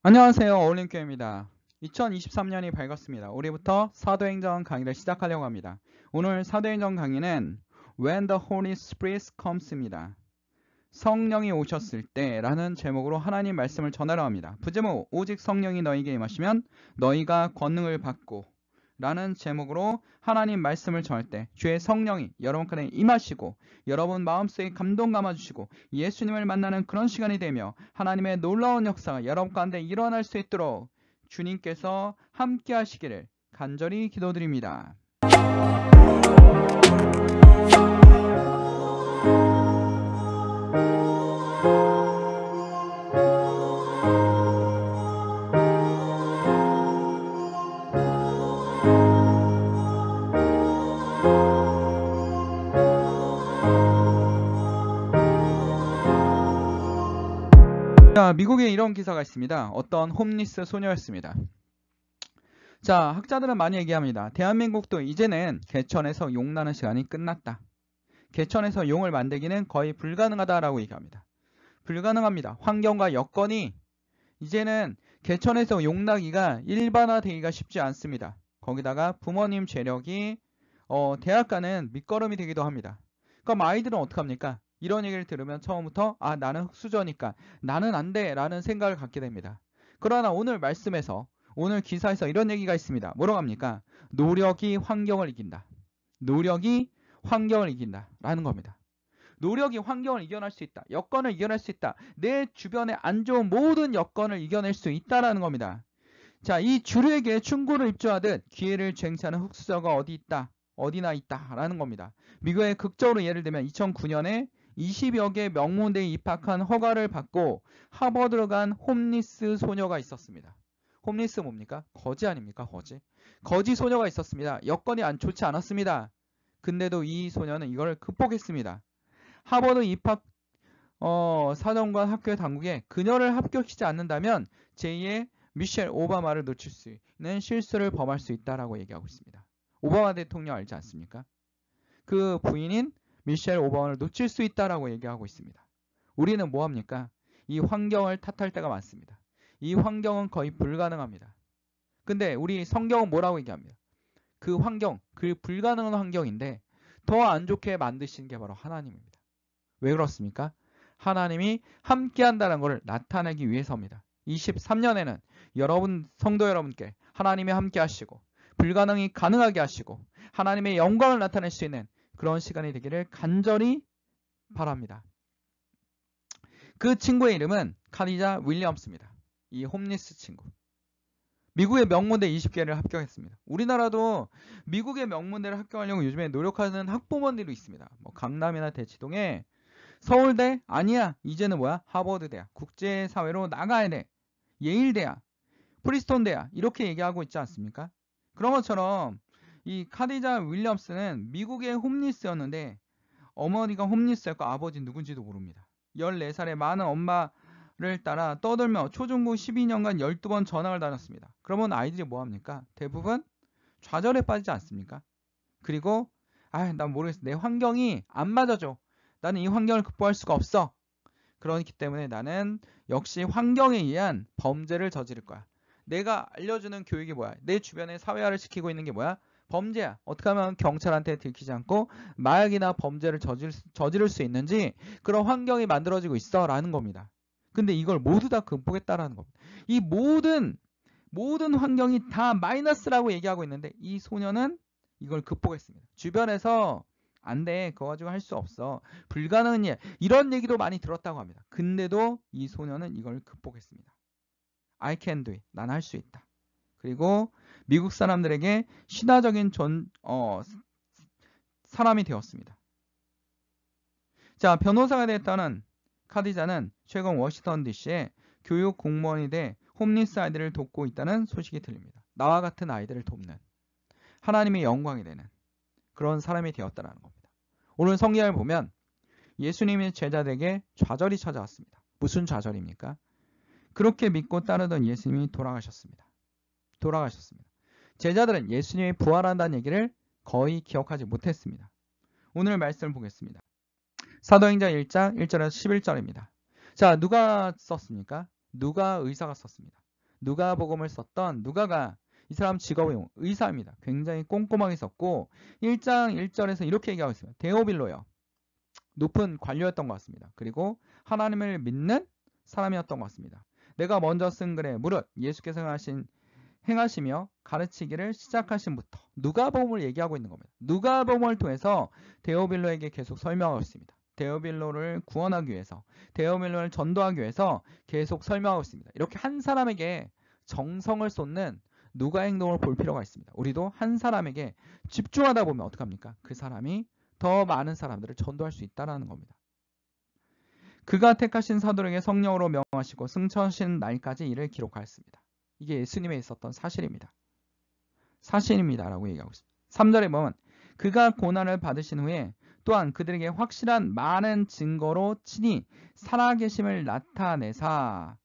안녕하세요. 어울림교회입니다. 2023년이 밝았습니다. 우리부터 사도행전 강의를 시작하려고 합니다. 오늘 사도행전 강의는 When the Holy Spirit Comes입니다. 성령이 오셨을 때 라는 제목으로 하나님 말씀을 전하려 합니다. 부제목 오직 성령이 너희에게 임하시면 너희가 권능을 받고 라는 제목으로 하나님 말씀을 전할 때 주의 성령이 여러분 가운데 임하시고 여러분 마음속에 감동 감아주시고 예수님을 만나는 그런 시간이 되며 하나님의 놀라운 역사가 여러분 가운데 일어날 수 있도록 주님께서 함께 하시기를 간절히 기도드립니다. 자, 미국에 이런 기사가 있습니다. 어떤 홈리스 소녀였습니다. 자, 학자들은 많이 얘기합니다. 대한민국도 이제는 개천에서 용 나는 시간이 끝났다. 개천에서 용을 만들기는 거의 불가능하다라고 얘기합니다. 불가능합니다. 환경과 여건이 이제는 개천에서 용 나기가 일반화되기가 쉽지 않습니다. 거기다가 부모님 재력이 대학 가는 밑거름이 되기도 합니다. 그럼 아이들은 어떡합니까? 이런 얘기를 들으면 처음부터 나는 흙수저니까 나는 안 돼 라는 생각을 갖게 됩니다. 그러나 오늘 말씀에서 오늘 기사에서 이런 얘기가 있습니다. 뭐라고 합니까? 노력이 환경을 이긴다. 노력이 환경을 이긴다 라는 겁니다. 노력이 환경을 이겨낼 수 있다. 여건을 이겨낼 수 있다. 내 주변에 안 좋은 모든 여건을 이겨낼 수 있다라는 겁니다. 자, 이 주류에게 충고를 입조하듯 기회를 쟁취하는 흙수저가 어디 있다. 어디나 있다라는 겁니다. 미국의 극적으로 예를 들면 2009년에 20여 개 명문대에 입학한 허가를 받고 하버드로 간 홈리스 소녀가 있었습니다. 홈리스 뭡니까? 거지 아닙니까? 거지 소녀가 있었습니다. 여건이 좋지 않았습니다. 근데도 이 소녀는 이걸 극복했습니다. 하버드 입학 사정관 학교 당국에 그녀를 합격시키지 않는다면 제2의 미셸 오바마를 놓칠 수 있는 실수를 범할 수 있다라고 얘기하고 있습니다. 오바마 대통령 알지 않습니까? 그 부인인 미셸 오바마를 놓칠 수 있다라고 얘기하고 있습니다. 우리는 뭐합니까? 이 환경을 탓할 때가 많습니다. 이 환경은 거의 불가능합니다. 근데 우리 성경은 뭐라고 얘기합니다? 그 환경, 그 불가능한 환경인데 더 안 좋게 만드시는 게 바로 하나님입니다. 왜 그렇습니까? 하나님이 함께 한다는 것을 나타내기 위해서입니다. 23년에는 여러분 성도 여러분께 하나님이 함께 하시고 불가능이 가능하게 하시고 하나님의 영광을 나타낼 수 있는 그런 시간이 되기를 간절히 바랍니다. 그 친구의 이름은 카디자 윌리엄스입니다. 이 홈리스 친구. 미국의 명문대 20개를 합격했습니다. 우리나라도 미국의 명문대를 합격하려고 요즘에 노력하는 학부모들이 있습니다. 뭐 강남이나 대치동에 서울대? 아니야. 이제는 뭐야? 하버드대야. 국제사회로 나가야 돼. 예일대야. 프리스톤대야. 이렇게 얘기하고 있지 않습니까? 그런 것처럼 이 카디자 윌리엄스는 미국의 홈리스였는데 어머니가 홈리스였고 아버지 누군지도 모릅니다. 14살의 많은 엄마를 따라 떠돌며 초중고 12년간 12번 전학을 다녔습니다. 그러면 아이들이 뭐합니까? 대부분 좌절에 빠지지 않습니까? 그리고 난 모르겠어. 내 환경이 안 맞아줘. 나는 이 환경을 극복할 수가 없어. 그렇기 때문에 나는 역시 환경에 의한 범죄를 저지를 거야. 내가 알려주는 교육이 뭐야? 내 주변에 사회화를 시키고 있는 게 뭐야? 범죄야. 어떻게 하면 경찰한테 들키지 않고 마약이나 범죄를 저지를 수 있는지 그런 환경이 만들어지고 있어 라는 겁니다. 근데 이걸 모두 다 극복했다라는 겁니다. 이 모든 환경이 다 마이너스라고 얘기하고 있는데 이 소녀는 이걸 극복했습니다. 주변에서 안 돼. 그거 가지고 할 수 없어. 불가능한 일. 이런 얘기도 많이 들었다고 합니다. 근데도 이 소녀는 이걸 극복했습니다. I can do it. 난 할 수 있다. 그리고 미국 사람들에게 신화적인 사람이 되었습니다. 자, 변호사가 됐다는 카디자는 최근 워싱턴 DC에 교육 공무원이 돼 홈리스 아이들을 돕고 있다는 소식이 들립니다. 나와 같은 아이들을 돕는 하나님의 영광이 되는 그런 사람이 되었다는 겁니다. 오늘 성경을 보면 예수님의 제자들에게 좌절이 찾아왔습니다. 무슨 좌절입니까? 그렇게 믿고 따르던 예수님이 돌아가셨습니다. 제자들은 예수님이 부활한다는 얘기를 거의 기억하지 못했습니다. 오늘 말씀을 보겠습니다. 사도행전 1장 1절에서 11절입니다. 자, 누가 썼습니까? 누가 의사가 썼습니다. 누가복음을 썼던 누가가 이 사람 직업이 의사입니다. 굉장히 꼼꼼하게 썼고 1장 1절에서 이렇게 얘기하고 있습니다. 데오빌로요. 높은 관료였던 것 같습니다. 그리고 하나님을 믿는 사람이었던 것 같습니다. 내가 먼저 쓴 글에 무릇 예수께서 행하시며 가르치기를 시작하신부터 누가복음을 얘기하고 있는 겁니다. 누가복음을 통해서 데오빌로에게 계속 설명하고 있습니다. 데오빌로를 구원하기 위해서, 데오빌로를 전도하기 위해서 계속 설명하고 있습니다. 이렇게 한 사람에게 정성을 쏟는 누가 행동을 볼 필요가 있습니다. 우리도 한 사람에게 집중하다 보면 어떡합니까? 그 사람이 더 많은 사람들을 전도할 수 있다는 겁니다. 그가 택하신 사도에게 성령으로 명하시고 승천하신 날까지 이를 기록하였습니다. 이게 예수님에 있었던 사실입니다. 사실입니다라고 얘기하고 있습니다. 3절에 보면 그가 고난을 받으신 후에 또한 그들에게 확실한 많은 증거로 친히 살아계심을 나타내사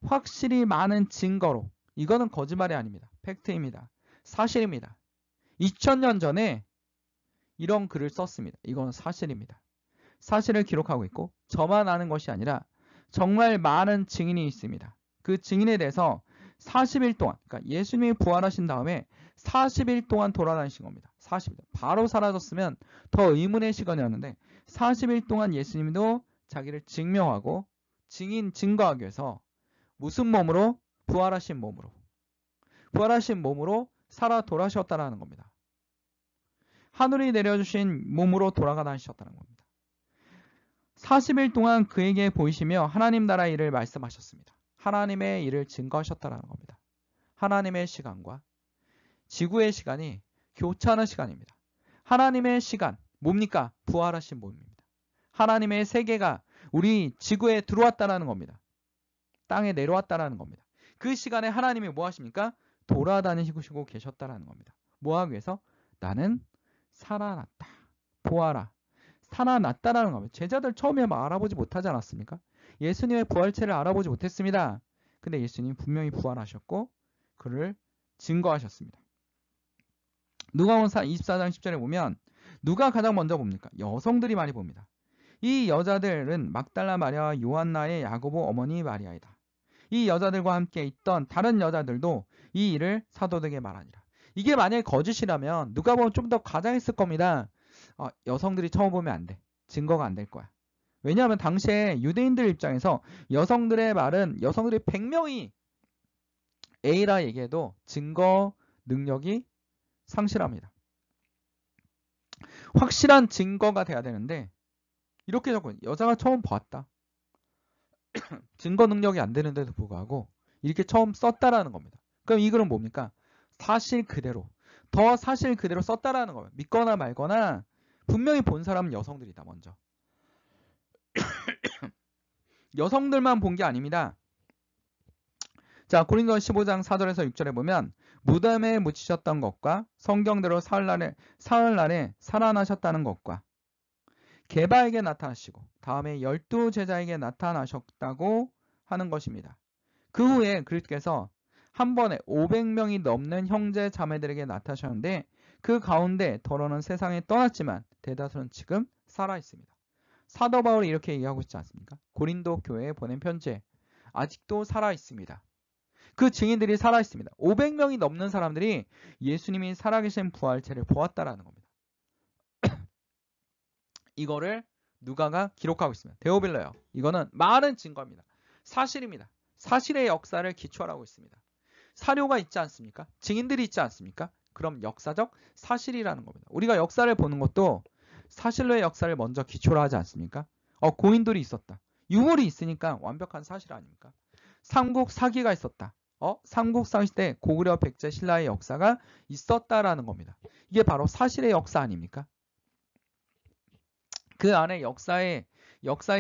확실히 많은 증거로 이거는 거짓말이 아닙니다. 팩트입니다. 사실입니다. 2000년 전에 이런 글을 썼습니다. 이건 사실입니다. 사실을 기록하고 있고 저만 아는 것이 아니라 정말 많은 증인이 있습니다. 그 증인에 대해서 40일 동안 그러니까 예수님이 부활하신 다음에 40일 동안 돌아다니신 겁니다. 40일 바로 사라졌으면 더 의문의 시간이었는데 40일 동안 예수님도 자기를 증명하고 증거하기 위해서 무슨 몸으로? 부활하신 몸으로 살아 돌아오셨다는 겁니다. 하늘이 내려주신 몸으로 돌아가 다니셨다는 겁니다. 40일 동안 그에게 보이시며 하나님 나라의 일을 말씀하셨습니다. 하나님의 일을 증거하셨다는 겁니다. 하나님의 시간과 지구의 시간이 교차하는 시간입니다. 하나님의 시간, 뭡니까? 부활하신 몸입니다. 하나님의 세계가 우리 지구에 들어왔다는 겁니다. 땅에 내려왔다는 겁니다. 그 시간에 하나님이 뭐 하십니까? 돌아다니시고 계셨다는 겁니다. 뭐 하기 위해서? 나는 살아났다. 보아라. 살아났다라는 겁니다. 제자들 처음에 알아보지 못하지 않았습니까? 예수님의 부활체를 알아보지 못했습니다. 근데 예수님이 분명히 부활하셨고 그를 증거하셨습니다. 누가복음 24장 10절에 보면 누가 가장 먼저 봅니까? 여성들이 많이 봅니다. 이 여자들은 막달라 마리아와 요한나의 야고보 어머니 마리아이다. 이 여자들과 함께 있던 다른 여자들도 이 일을 사도들에게 말하니라. 이게 만약에 거짓이라면 누가복음 좀 더 과장했을 겁니다. 여성들이 처음 보면 안 돼. 증거가 안 될 거야. 왜냐하면 당시에 유대인들 입장에서 여성들의 말은 여성들이 100명이 A라 얘기해도 증거 능력이 상실합니다. 확실한 증거가 돼야 되는데 이렇게 적고 여자가 처음 봤다. 증거 능력이 안 되는데도 불구하고 이렇게 처음 썼다라는 겁니다. 그럼 이 글은 뭡니까? 사실 그대로 더 사실 그대로 썼다라는 거예요. 믿거나 말거나 분명히 본 사람은 여성들이다. 먼저 여성들만 본 게 아닙니다. 자, 고린도서 15장 4절에서 6절에 보면 무덤에 묻히셨던 것과 성경대로 사흘날에 살아나셨다는 것과 게바에게 나타나시고 다음에 12제자에게 나타나셨다고 하는 것입니다. 그 후에 그리스도께서 한 번에 500명이 넘는 형제 자매들에게 나타나셨는데 그 가운데 더러는 세상에 떠났지만 대다수는 지금 살아있습니다. 사도 바울이 이렇게 얘기하고 있지 않습니까? 고린도 교회에 보낸 편지에 아직도 살아있습니다. 그 증인들이 살아있습니다. 500명이 넘는 사람들이 예수님이 살아계신 부활체를 보았다라는 겁니다. 이거를 누가가 기록하고 있습니다. 데오빌로요. 이거는 많은 증거입니다. 사실입니다. 사실의 역사를 기초로 하고 있습니다. 사료가 있지 않습니까? 증인들이 있지 않습니까? 그럼 역사적 사실이라는 겁니다. 우리가 역사를 보는 것도 사실로의 역사를 먼저 기초로 하지 않습니까? 고인돌이 있었다. 유물이 있으니까 완벽한 사실 아닙니까? 삼국 사기가 있었다. 삼국 사기 때 고구려 백제 신라의 역사가 있었다라는 겁니다. 이게 바로 사실의 역사 아닙니까? 그 안에 역사의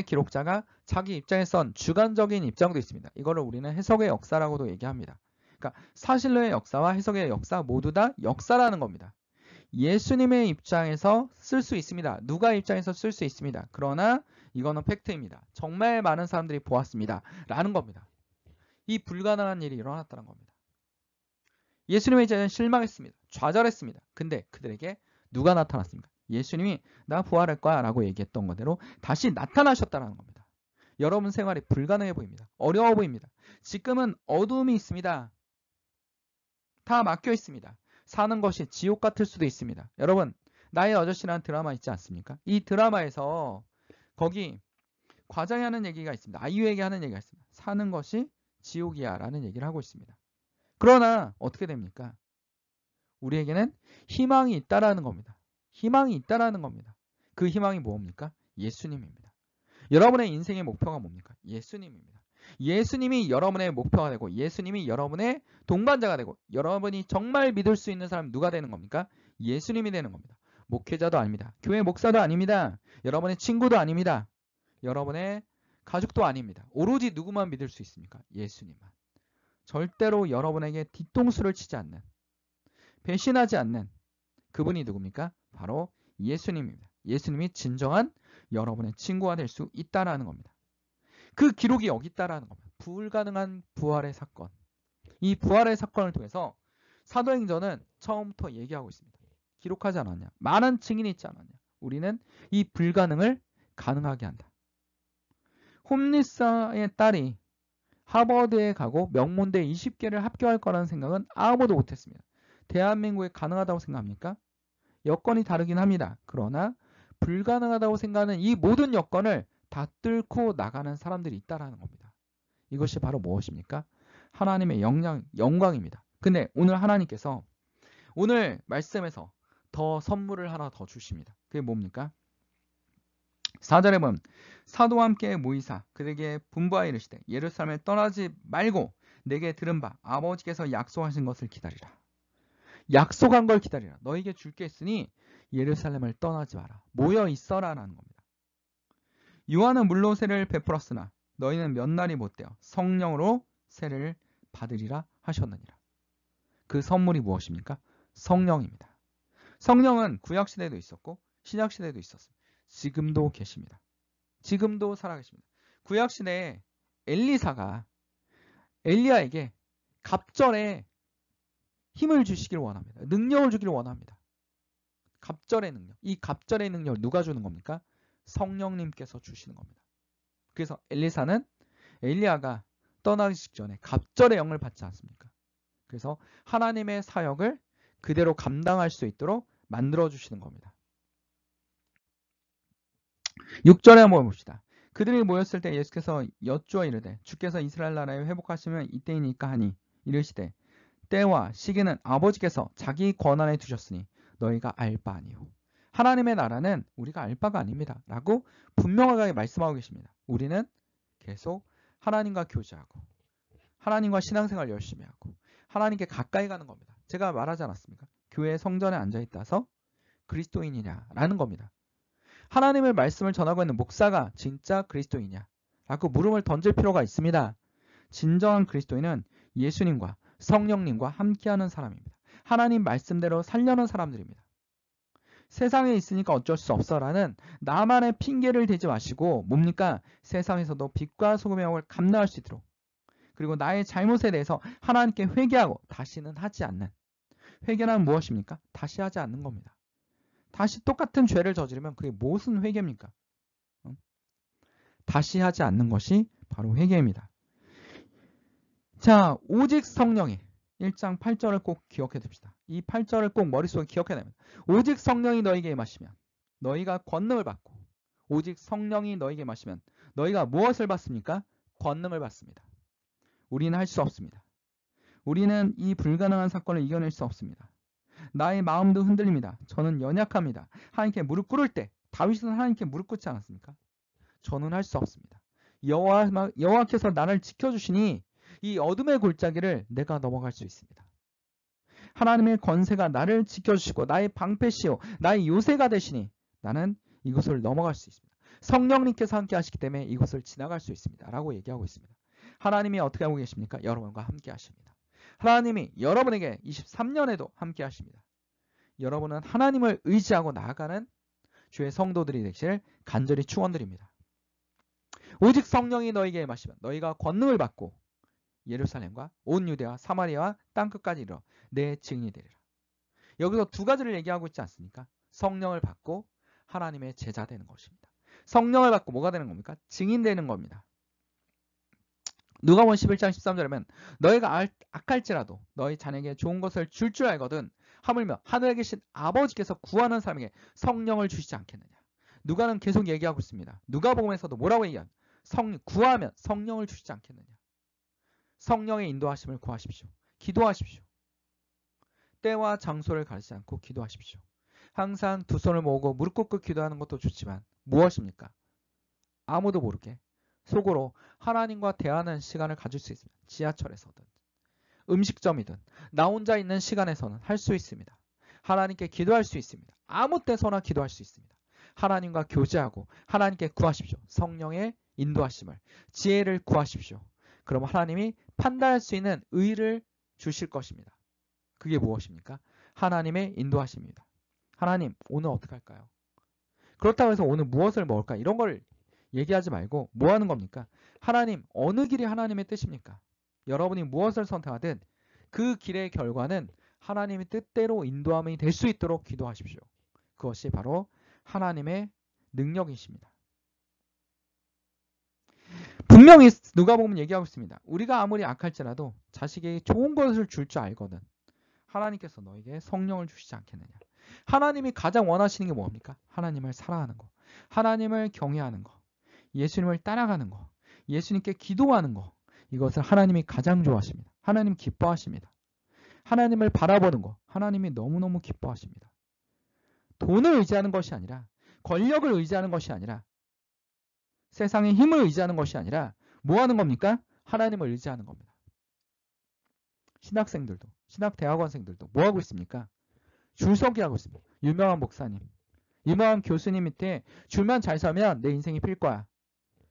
기록자가 자기 입장에선 주관적인 입장도 있습니다. 이거를 우리는 해석의 역사라고도 얘기합니다. 그러니까 사실로의 역사와 해석의 역사 모두 다 역사라는 겁니다. 예수님의 입장에서 쓸 수 있습니다. 누가 입장에서 쓸 수 있습니다. 그러나 이거는 팩트입니다. 정말 많은 사람들이 보았습니다. 라는 겁니다. 이 불가능한 일이 일어났다는 겁니다. 예수님의 제자는 실망했습니다. 좌절했습니다. 근데 그들에게 누가 나타났습니까? 예수님이 나 부활할 거야 라고 얘기했던 거대로 다시 나타나셨다는 겁니다. 여러분 생활이 불가능해 보입니다. 어려워 보입니다. 지금은 어두움이 있습니다. 다 막혀 있습니다. 사는 것이 지옥 같을 수도 있습니다. 여러분, 나의 아저씨라는 드라마 있지 않습니까? 이 드라마에서 거기 과장이 하는 얘기가 있습니다. 아이유에게 하는 얘기가 있습니다. 사는 것이 지옥이야 라는 얘기를 하고 있습니다. 그러나 어떻게 됩니까? 우리에게는 희망이 있다라는 겁니다. 희망이 있다라는 겁니다. 그 희망이 뭡니까? 예수님입니다. 여러분의 인생의 목표가 뭡니까? 예수님입니다. 예수님이 여러분의 목표가 되고 예수님이 여러분의 동반자가 되고 여러분이 정말 믿을 수 있는 사람 누가 되는 겁니까? 예수님이 되는 겁니다. 목회자도 아닙니다. 교회 목사도 아닙니다. 여러분의 친구도 아닙니다. 여러분의 가족도 아닙니다. 오로지 누구만 믿을 수 있습니까? 예수님만. 절대로 여러분에게 뒤통수를 치지 않는, 배신하지 않는 그분이 누굽니까? 바로 예수님입니다. 예수님이 진정한 여러분의 친구가 될 수 있다라는 겁니다. 그 기록이 여기 있다라는 겁니다. 불가능한 부활의 사건. 이 부활의 사건을 통해서 사도행전은 처음부터 얘기하고 있습니다. 기록하지 않았냐? 많은 증인이 있지 않았냐? 우리는 이 불가능을 가능하게 한다. 홈리스의 딸이 하버드에 가고 명문대 20개를 합격할 거라는 생각은 아무도 못했습니다. 대한민국에 가능하다고 생각합니까? 여건이 다르긴 합니다. 그러나 불가능하다고 생각하는 이 모든 여건을 다 뚫고 나가는 사람들이 있다는 겁니다. 이것이 바로 무엇입니까? 하나님의 영광입니다. 근데 오늘 하나님께서 오늘 말씀에서 더 선물을 하나 더 주십니다. 그게 뭡니까? 4절에 보면 사도와 함께 모이사 그에게 분부하여 이르시되 예루살렘에 떠나지 말고 내게 들은 바 아버지께서 약속하신 것을 기다리라. 약속한 걸 기다리라. 너에게 줄 게 있으니 예루살렘을 떠나지 마라. 모여 있어라라는 겁니다. 요한은 물로 세례를 베풀었으나 너희는 몇 날이 못되어 성령으로 세례를 받으리라 하셨느니라. 그 선물이 무엇입니까? 성령입니다. 성령은 구약시대에도 있었고 신약시대에도 있었습니다. 지금도 계십니다. 지금도 살아계십니다. 구약시대에 엘리사가 엘리야에게 갑절에 힘을 주시길 원합니다. 능력을 주기를 원합니다. 갑절의 능력. 이 갑절의 능력을 누가 주는 겁니까? 성령님께서 주시는 겁니다. 그래서 엘리사는 엘리야가 떠나기 직전에 갑절의 영을 받지 않습니까? 그래서 하나님의 사역을 그대로 감당할 수 있도록 만들어주시는 겁니다. 6절에 한번 봅시다. 그들이 모였을 때 예수께서 여쭈어 이르되 주께서 이스라엘 나라에 회복하시면 이때이니까 하니 이르시되 때와 시기는 아버지께서 자기 권한에 두셨으니 너희가 알 바 아니요. 하나님의 나라는 우리가 알 바가 아닙니다. 라고 분명하게 말씀하고 계십니다. 우리는 계속 하나님과 교제하고 하나님과 신앙생활 열심히 하고 하나님께 가까이 가는 겁니다. 제가 말하지 않았습니까? 교회 성전에 앉아있다서 그리스도인이냐라는 겁니다. 하나님의 말씀을 전하고 있는 목사가 진짜 그리스도이냐? 라고 물음을 던질 필요가 있습니다. 진정한 그리스도인은 예수님과 성령님과 함께하는 사람입니다. 하나님 말씀대로 살려는 사람들입니다. 세상에 있으니까 어쩔 수 없어라는 나만의 핑계를 대지 마시고 뭡니까? 세상에서도 빛과 소금의 영을 감당할 수 있도록 그리고 나의 잘못에 대해서 하나님께 회개하고 다시는 하지 않는 회개란 무엇입니까? 다시 하지 않는 겁니다. 다시 똑같은 죄를 저지르면 그게 무슨 회개입니까? 다시 하지 않는 것이 바로 회개입니다. 자, 오직 성령이 1장 8절을 꼭 기억해 둡시다. 이 8절을 꼭 머릿속에 기억해야 됩니다. 오직 성령이 너에게 임하시면 너희가 권능을 받고 오직 성령이 너에게 임하시면 너희가 무엇을 받습니까? 권능을 받습니다. 우리는 할 수 없습니다. 우리는 이 불가능한 사건을 이겨낼 수 없습니다. 나의 마음도 흔들립니다. 저는 연약합니다. 하나님께 무릎 꿇을 때 다윗은 하나님께 무릎 꿇지 않았습니까? 저는 할 수 없습니다. 여호와께서 나를 지켜주시니 이 어둠의 골짜기를 내가 넘어갈 수 있습니다. 하나님의 권세가 나를 지켜주시고 나의 방패시오 나의 요새가 되시니 나는 이곳을 넘어갈 수 있습니다. 성령님께서 함께 하시기 때문에 이곳을 지나갈 수 있습니다. 라고 얘기하고 있습니다. 하나님이 어떻게 하고 계십니까? 여러분과 함께 하십니다. 하나님이 여러분에게 23년에도 함께 하십니다. 여러분은 하나님을 의지하고 나아가는 주의 성도들이 되시길 간절히 축원드립니다. 오직 성령이 너에게 임하시면 너희가 권능을 받고 예루살렘과 온 유대와 사마리아와 땅끝까지 이르러 내 증인이 되리라. 여기서 두 가지를 얘기하고 있지 않습니까? 성령을 받고 하나님의 제자 되는 것입니다. 성령을 받고 뭐가 되는 겁니까? 증인 되는 겁니다. 누가복음 11장 13절에 보면 너희가 악할지라도 너희 자녀에게 좋은 것을 줄 줄 알거든 하물며 하늘에 계신 아버지께서 구하는 사람에게 성령을 주시지 않겠느냐. 누가는 계속 얘기하고 있습니다. 누가복음에서도 뭐라고 얘기한? 구하면 성령을 주시지 않겠느냐. 성령의 인도하심을 구하십시오. 기도하십시오. 때와 장소를 가리지 않고 기도하십시오. 항상 두 손을 모으고 무릎 꿇고 기도하는 것도 좋지만 무엇입니까? 아무도 모르게 속으로 하나님과 대화하는 시간을 가질 수 있습니다. 지하철에서든 음식점이든 나 혼자 있는 시간에서는 할 수 있습니다. 하나님께 기도할 수 있습니다. 아무 때서나 기도할 수 있습니다. 하나님과 교제하고 하나님께 구하십시오. 성령의 인도하심을, 지혜를 구하십시오. 그럼 하나님이 판단할 수 있는 의를 주실 것입니다. 그게 무엇입니까? 하나님의 인도하심입니다. 하나님, 오늘 어떻게 할까요? 그렇다고 해서 오늘 무엇을 먹을까? 이런 걸 얘기하지 말고 뭐 하는 겁니까? 하나님, 어느 길이 하나님의 뜻입니까? 여러분이 무엇을 선택하든 그 길의 결과는 하나님의 뜻대로 인도함이 될 수 있도록 기도하십시오. 그것이 바로 하나님의 능력이십니다. 분명히 누가복음 얘기하고 있습니다. 우리가 아무리 악할지라도 자식에게 좋은 것을 줄 줄 알거든 하나님께서 너에게 성령을 주시지 않겠느냐. 하나님이 가장 원하시는 게 뭡니까? 하나님을 사랑하는 거, 하나님을 경외하는 거, 예수님을 따라가는 거, 예수님께 기도하는 거, 이것을 하나님이 가장 좋아하십니다. 하나님 기뻐하십니다. 하나님을 바라보는 거, 하나님이 너무너무 기뻐하십니다. 돈을 의지하는 것이 아니라, 권력을 의지하는 것이 아니라, 세상의 힘을 의지하는 것이 아니라 뭐 하는 겁니까? 하나님을 의지하는 겁니다. 신학생들도, 신학대학원생들도 뭐 하고 있습니까? 줄서기 하고 있습니다. 유명한 목사님, 유명한 교수님 밑에 줄만 잘 서면 내 인생이 필 거야.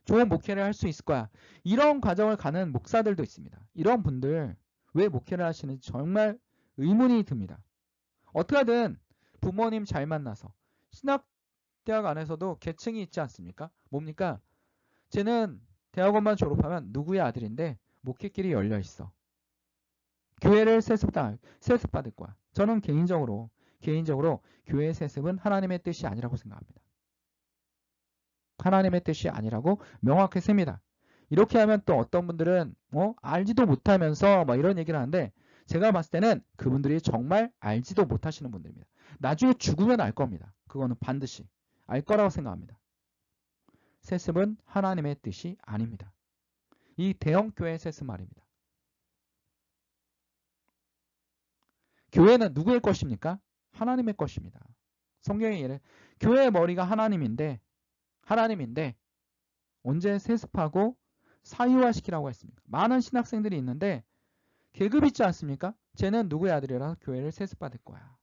좋은 목회를 할 수 있을 거야. 이런 과정을 가는 목사들도 있습니다. 이런 분들 왜 목회를 하시는지 정말 의문이 듭니다. 어떻게든 부모님 잘 만나서 신학대학 안에서도 계층이 있지 않습니까? 뭡니까? 쟤는 대학원만 졸업하면 누구의 아들인데 목회길이 열려 있어. 교회를 세습받을 거야. 저는 개인적으로 교회 세습은 하나님의 뜻이 아니라고 생각합니다. 하나님의 뜻이 아니라고 명확히 씁니다. 이렇게 하면 또 어떤 분들은 알지도 못하면서 막 이런 얘기를 하는데 제가 봤을 때는 그분들이 정말 알지도 못하시는 분들입니다. 나중에 죽으면 알 겁니다. 그거는 반드시 알 거라고 생각합니다. 세습은 하나님의 뜻이 아닙니다. 이 대형교회 세습 말입니다. 교회는 누구의 것입니까? 하나님의 것입니다. 성경의 예를 교회의 머리가 하나님인데 언제 세습하고 사유화시키라고 했습니까? 많은 신학생들이 있는데 계급 있지 않습니까? 쟤는 누구의 아들이라 교회를 세습받을 거야.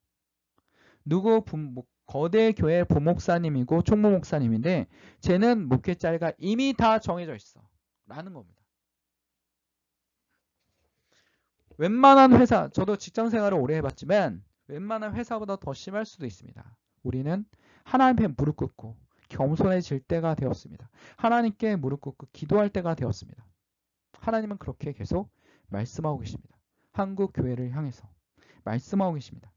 거대 교회 부목사님이고 총무목사님인데 쟤는 목회 자리가 이미 다 정해져 있어. 라는 겁니다. 웬만한 회사, 저도 직장생활을 오래 해봤지만 웬만한 회사보다 더 심할 수도 있습니다. 우리는 하나님 앞에 무릎 꿇고 겸손해질 때가 되었습니다. 하나님께 무릎 꿇고 기도할 때가 되었습니다. 하나님은 그렇게 계속 말씀하고 계십니다. 한국 교회를 향해서 말씀하고 계십니다.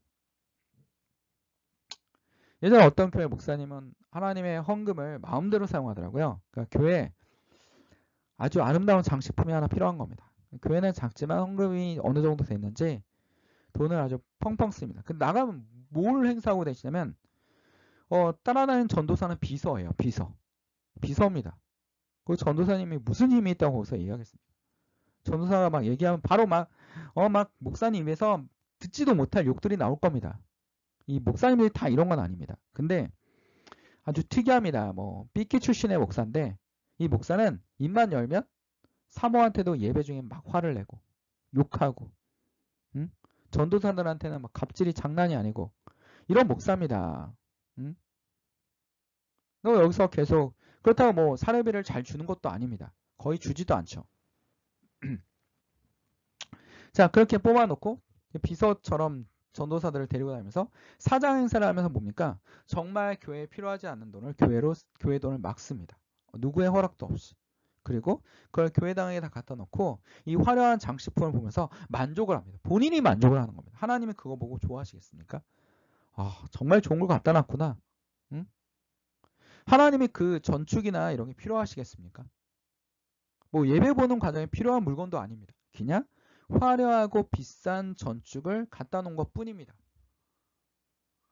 예전에 어떤 교회 목사님은 하나님의 헌금을 마음대로 사용하더라고요. 그러니까 교회에 아주 아름다운 장식품이 하나 필요한 겁니다. 교회는 작지만 헌금이 어느 정도 됐는지 돈을 아주 펑펑 씁니다. 근데 나가면 뭘 행사하고 되시냐면 따라다니는 전도사는 비서예요. 비서입니다. 그 전도사님이 무슨 힘이 있다고 거기서 얘기하겠습니까? 전도사가 막 얘기하면 바로 막 목사님 입에서 듣지도 못할 욕들이 나올 겁니다. 이 목사님들이 다 이런 건 아닙니다. 근데 아주 특이합니다. 삐끼 출신의 목사인데 이 목사는 입만 열면 사모한테도 예배 중에 막 화를 내고 욕하고 전도사들한테는 막 갑질이 장난이 아니고 이런 목사입니다. 너 여기서 계속 그렇다고 사례비를 잘 주는 것도 아닙니다. 거의 주지도 않죠. 자, 그렇게 뽑아놓고 비서처럼 전도사들을 데리고 다니면서 사장 행사를 하면서 뭡니까? 정말 교회에 필요하지 않는 돈을 교회 돈을 막 씁니다. 누구의 허락도 없이. 그리고 그걸 교회당에 다 갖다 놓고 이 화려한 장식품을 보면서 만족을 합니다. 본인이 만족을 하는 겁니다. 하나님이 그거 보고 좋아하시겠습니까? 정말 좋은 걸 갖다 놨구나. 응? 하나님이 그 전축이나 이런 게 필요하시겠습니까? 뭐 예배 보는 과정에 필요한 물건도 아닙니다. 그냥 화려하고 비싼 전축을 갖다 놓은 것 뿐입니다.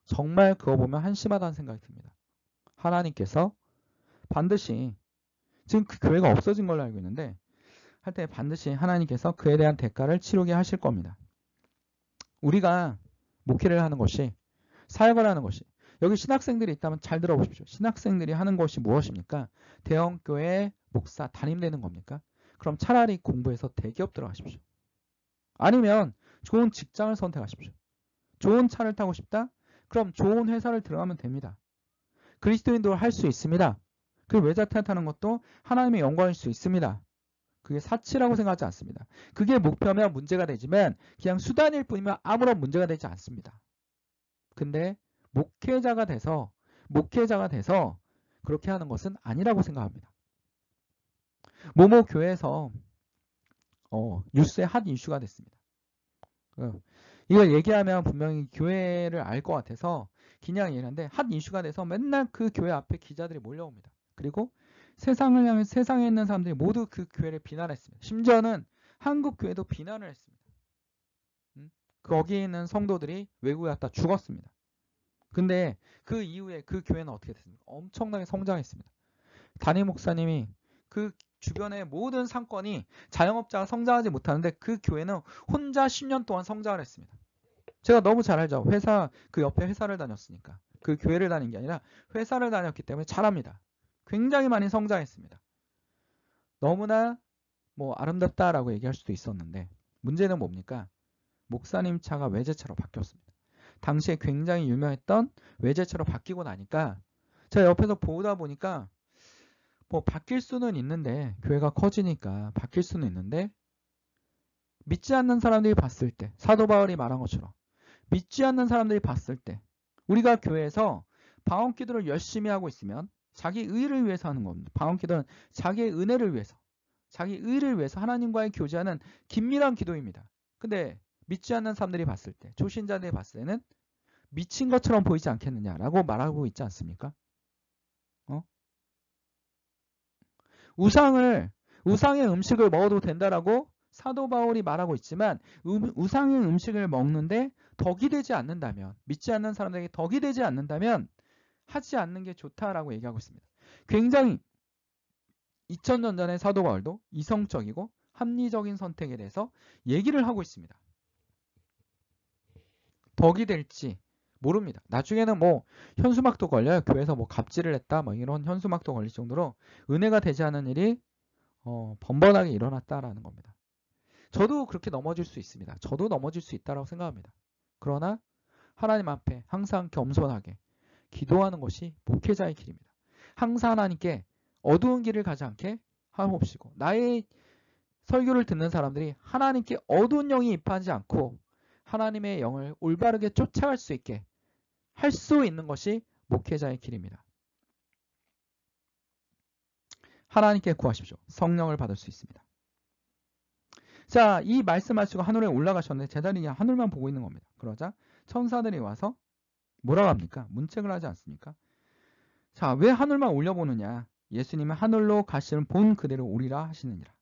정말 그거 보면 한심하다는 생각이 듭니다. 하나님께서 반드시 지금 그 교회가 없어진 걸로 알고 있는데 할 때 반드시 하나님께서 그에 대한 대가를 치르게 하실 겁니다. 우리가 목회를 하는 것이 사역을 하는 것이 여기 신학생들이 있다면 잘 들어보십시오. 신학생들이 하는 것이 무엇입니까? 대형교회 목사 담임되는 겁니까? 그럼 차라리 공부해서 대기업 들어가십시오. 아니면 좋은 직장을 선택하십시오. 좋은 차를 타고 싶다? 그럼 좋은 회사를 들어가면 됩니다. 그리스도인도 할 수 있습니다. 그 외제차 타는 것도 하나님의 영광일 수 있습니다. 그게 사치라고 생각하지 않습니다. 그게 목표면 문제가 되지만 그냥 수단일 뿐이면 아무런 문제가 되지 않습니다. 근데 목회자가 돼서 그렇게 하는 것은 아니라고 생각합니다. 모모 교회에서 뉴스에 핫 이슈가 됐습니다. 이걸 얘기하면 분명히 교회를 알 것 같아서 그냥 얘기하는데 핫 이슈가 돼서 맨날 그 교회 앞에 기자들이 몰려옵니다. 그리고 세상에 있는 사람들이 모두 그 교회를 비난했습니다. 심지어는 한국 교회도 비난을 했습니다. 거기에 있는 성도들이 외국에 갔다 죽었습니다. 근데 그 이후에 그 교회는 어떻게 됐습니까? 엄청나게 성장했습니다. 담임 목사님이 그 주변의 모든 상권이 자영업자가 성장하지 못하는데 그 교회는 혼자 10년 동안 성장을 했습니다. 제가 너무 잘 알죠. 그 옆에 회사를 다녔으니까. 그 교회를 다닌 게 아니라 회사를 다녔기 때문에 잘합니다. 굉장히 많이 성장했습니다. 너무나 아름답다라고 얘기할 수도 있었는데 문제는 뭡니까? 목사님 차가 외제차로 바뀌었습니다. 당시에 굉장히 유명했던 외제차로 바뀌고 나니까 제가 옆에서 보다 보니까 바뀔 수는 있는데 교회가 커지니까 바뀔 수는 있는데 믿지 않는 사람들이 봤을 때 사도 바울이 말한 것처럼 믿지 않는 사람들이 봤을 때 우리가 교회에서 방언기도를 열심히 하고 있으면 자기 의를 위해서 하는 겁니다. 방언기도는 자기의 은혜를 위해서 자기 의를 위해서 하나님과의 교제하는 긴밀한 기도입니다. 근데 믿지 않는 사람들이 봤을 때 초신자들이 봤을 때는 미친 것처럼 보이지 않겠느냐라고 말하고 있지 않습니까? 우상의 음식을 먹어도 된다라고 사도 바울이 말하고 있지만 우상의 음식을 먹는데 덕이 되지 않는다면 믿지 않는 사람들에게 덕이 되지 않는다면 하지 않는 게 좋다라고 얘기하고 있습니다. 굉장히 2000년 전에 사도 바울도 이성적이고 합리적인 선택에 대해서 얘기를 하고 있습니다. 덕이 될지 모릅니다. 나중에는 현수막도 걸려요. 교회에서 갑질을 했다 이런 현수막도 걸릴 정도로 은혜가 되지 않은 일이 번번하게 일어났다라는 겁니다. 저도 그렇게 넘어질 수 있습니다. 저도 넘어질 수 있다고 생각합니다. 그러나 하나님 앞에 항상 겸손하게 기도하는 것이 목회자의 길입니다. 항상 하나님께 어두운 길을 가지 않게 하옵시고 나의 설교를 듣는 사람들이 하나님께 어두운 영이 입하지 않고 하나님의 영을 올바르게 쫓아갈 수 있게 할 수 있는 것이 목회자의 길입니다. 하나님께 구하십시오. 성령을 받을 수 있습니다. 자, 이 말씀하시고 하늘에 올라가셨는데 제자들이 하늘만 보고 있는 겁니다. 그러자 천사들이 와서 뭐라고 합니까? 문책을 하지 않습니까? 자, 왜 하늘만 올려보느냐? 예수님은 하늘로 가시는 본 그대로 오리라 하시느니라.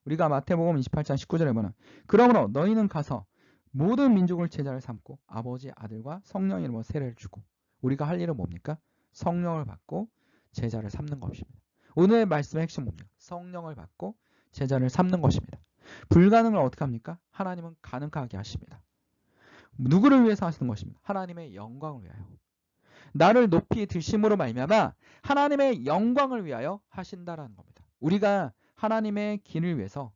우리가 마태복음 28장 19절에 보면 그러므로 너희는 가서 모든 민족을 제자를 삼고 아버지, 아들과 성령 이름으로 세례를 주고 우리가 할 일은 뭡니까? 성령을 받고 제자를 삼는 것입니다. 오늘의 말씀의 핵심 뭡니까? 성령을 받고 제자를 삼는 것입니다. 불가능을 어떻게 합니까? 하나님은 가능하게 하십니다. 누구를 위해서 하시는 것입니다? 하나님의 영광을 위하여. 나를 높이 드심으로 말미암아 하나님의 영광을 위하여 하신다라는 겁니다. 우리가 하나님의 길을 위해서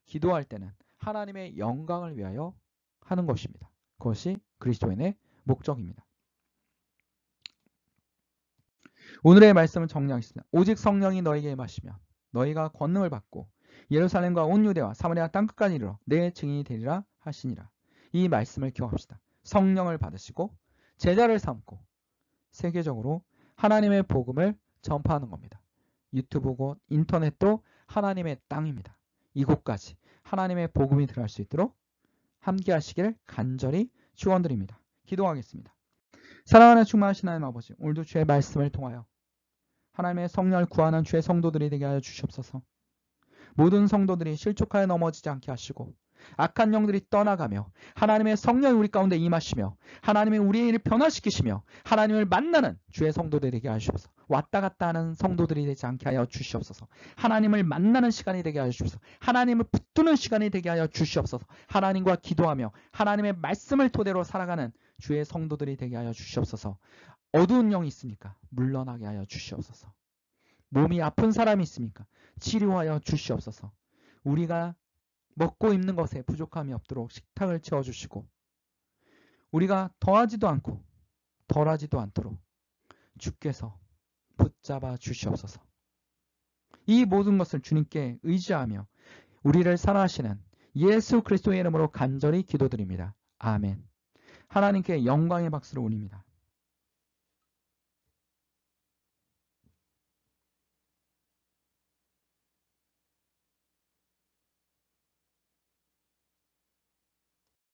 기도할 때는 하나님의 영광을 위하여 하는 것입니다. 그것이 그리스도인의 목적입니다. 오늘의 말씀을 정리하겠습니다. 오직 성령이 너에게 임하시면 너희가 권능을 받고 예루살렘과 온 유대와 사마리아 땅끝까지 이르러 내 증인이 되리라 하시니라. 이 말씀을 기억합시다. 성령을 받으시고 제자를 삼고 세계적으로 하나님의 복음을 전파하는 겁니다. 유튜브고 인터넷도 하나님의 땅입니다. 이곳까지 하나님의 복음이 들어갈 수 있도록 함께 하시기를 간절히 축원드립니다. 기도하겠습니다. 사랑하는 충만하신 하나님 아버지, 오늘도 주의 말씀을 통하여 하나님의 성령을 구하는 주의 성도들이 되게 하여 주시옵소서. 모든 성도들이 실족하여 넘어지지 않게 하시고 악한 영들이 떠나가며 하나님의 성령이 우리 가운데 임하시며 하나님의 우리의 일을 변화시키시며 하나님을 만나는 주의 성도들이 되게 하시옵소서. 왔다 갔다 하는 성도들이 되지 않게 하여 주시옵소서. 하나님을 만나는 시간이 되게 하여 주시옵소서. 하나님을 붙드는 시간이 되게 하여 주시옵소서. 하나님과 기도하며 하나님의 말씀을 토대로 살아가는 주의 성도들이 되게 하여 주시옵소서. 어두운 영이 있으니까 물러나게 하여 주시옵소서. 몸이 아픈 사람이 있습니까? 치료하여 주시옵소서. 우리가 먹고 입는 것에 부족함이 없도록 식탁을 채워주시고 우리가 더하지도 않고 덜하지도 않도록 주께서 붙잡아 주시옵소서. 이 모든 것을 주님께 의지하며 우리를 사랑하시는 예수 그리스도의 이름으로 간절히 기도드립니다. 아멘. 하나님께 영광의 박수를 올립니다.